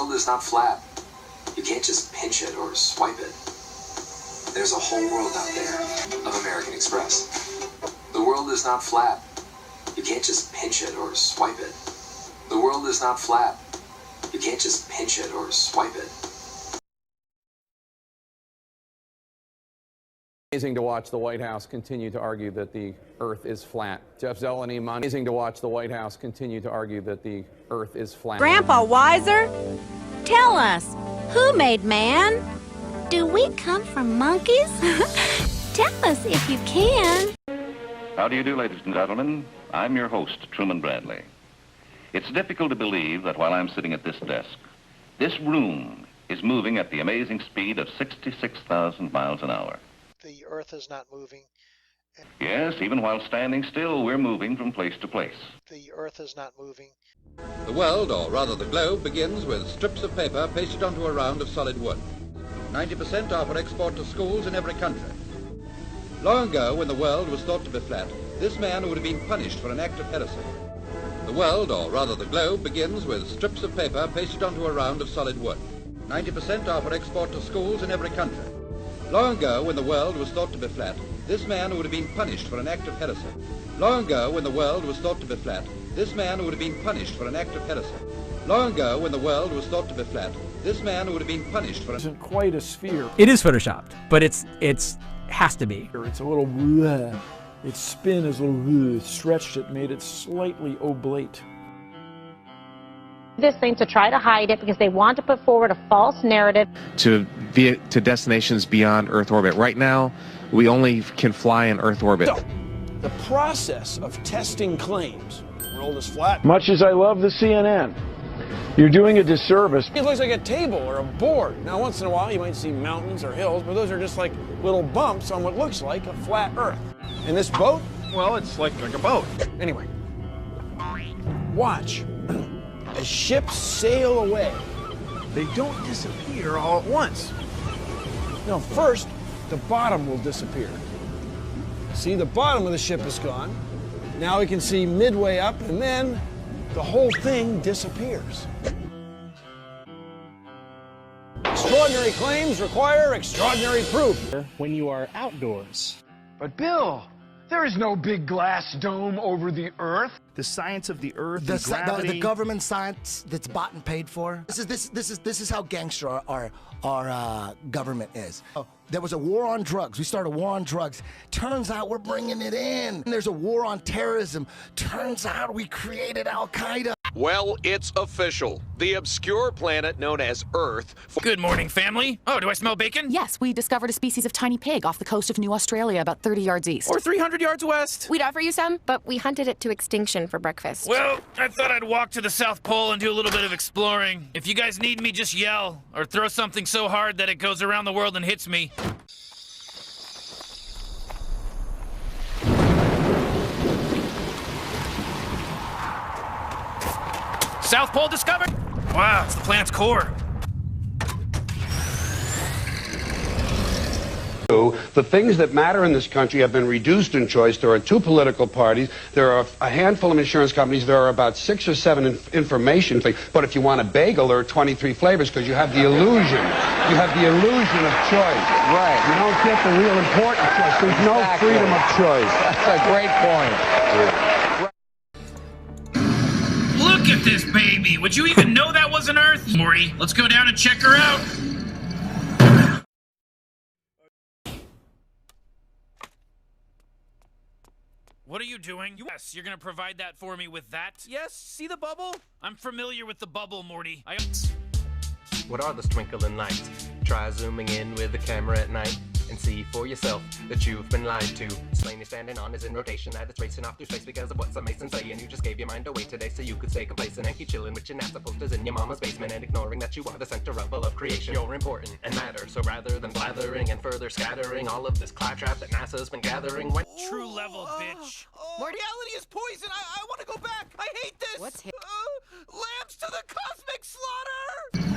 world is not flat. You can't just pinch it or swipe it. There's a whole world out there of American Express. The world is not flat. You can't just pinch it or swipe it. The world is not flat. You can't just pinch it or swipe it. Amazing to watch the White House continue to argue that the Earth is flat. Jeff Zeleny, amazing to watch the White House continue to argue that the Earth is flat. Grandpa Weiser, tell us, who made man? Do we come from monkeys? Tell us if you can. How do you do, ladies and gentlemen? I'm your host, Truman Bradley. It's difficult to believe that while I'm sitting at this desk, this room is moving at the amazing speed of 66,000 miles an hour. The Earth is not moving. Yes, even while standing still, we're moving from place to place. The Earth is not moving. The world, or rather the globe, begins with strips of paper pasted onto a round of solid wood. 90% are for export to schools in every country. Long ago, when the world was thought to be flat, this man would have been punished for an act of heresy. The world, or rather the globe, begins with strips of paper pasted onto a round of solid wood. 90% are for export to schools in every country. Long ago, when the world was thought to be flat, this man would have been punished for an act of heresy. Long ago, when the world was thought to be flat, this man would have been punished for an act of heresy. Long ago, when the world was thought to be flat, this man would have been punished for... It isn't quite a sphere. It is photoshopped, but it's has to be. It's a little bleh. Its spin is a little bleh. Stretched it, made it slightly oblate. This thing to try to hide it because they want to put forward a false narrative. To destinations beyond Earth orbit. Right now, we only can fly in Earth orbit. So, the process of testing claims. The world is flat. Much as I love the CNN, you're doing a disservice. It looks like a table or a board. Now, once in a while, you might see mountains or hills, but those are just like little bumps on what looks like a flat Earth. And this boat, well, it's like a boat. Anyway, watch. As ships sail away, they don't disappear all at once. No, first, the bottom will disappear. See, the bottom of the ship is gone. Now we can see midway up, and then the whole thing disappears. Extraordinary claims require extraordinary proof. When you are outdoors. But Bill, there is no big glass dome over the Earth. The science of the Earth, the gravity. The government science that's bought and paid for. This is how gangster our government is. Oh, there was a war on drugs. We started a war on drugs. Turns out we're bringing it in. And there's a war on terrorism. Turns out we created Al-Qaeda. Well, it's official. The obscure planet known as Earth... Good morning, family. Oh, do I smell bacon? Yes, we discovered a species of tiny pig off the coast of New Australia about 30 yards east. Or 300 yards west. We'd offer you some, but we hunted it to extinction for breakfast. Well, I thought I'd walk to the South Pole and do a little bit of exploring. If you guys need me, just yell, or throw something so hard that it goes around the world and hits me. South Pole discovered! Wow, it's the planet's core. The things that matter in this country have been reduced in choice. There are 2 political parties. There are a handful of insurance companies. There are about 6 or 7 information things. But if you want a bagel, there are 23 flavors because you have the illusion. You have the illusion of choice. Right. You don't get the real important choice. There's no freedom of choice. That's a great point. Look at this baby. Would you even know that was an Earth? Morty, let's go down and check her out. What are you doing? Yes, you're gonna provide that for me with that? Yes, see the bubble? I'm familiar with the bubble, Morty. What are the twinkling lights? Try zooming in with the camera at night and see for yourself that you've been lied to. This plane you're standing on is in rotation, that it's racing off through space because of what some Masons say, and you just gave your mind away today so you could stay complacent and keep chilling with your NASA posters in your mama's basement and ignoring that you are the center of all of creation. You're important and matter, so rather than blathering and further scattering all of this claptrap that NASA's been gathering, when true level, bitch. Reality is poison. I want to go back. I hate this. What's lambs to the cosmic slaughter.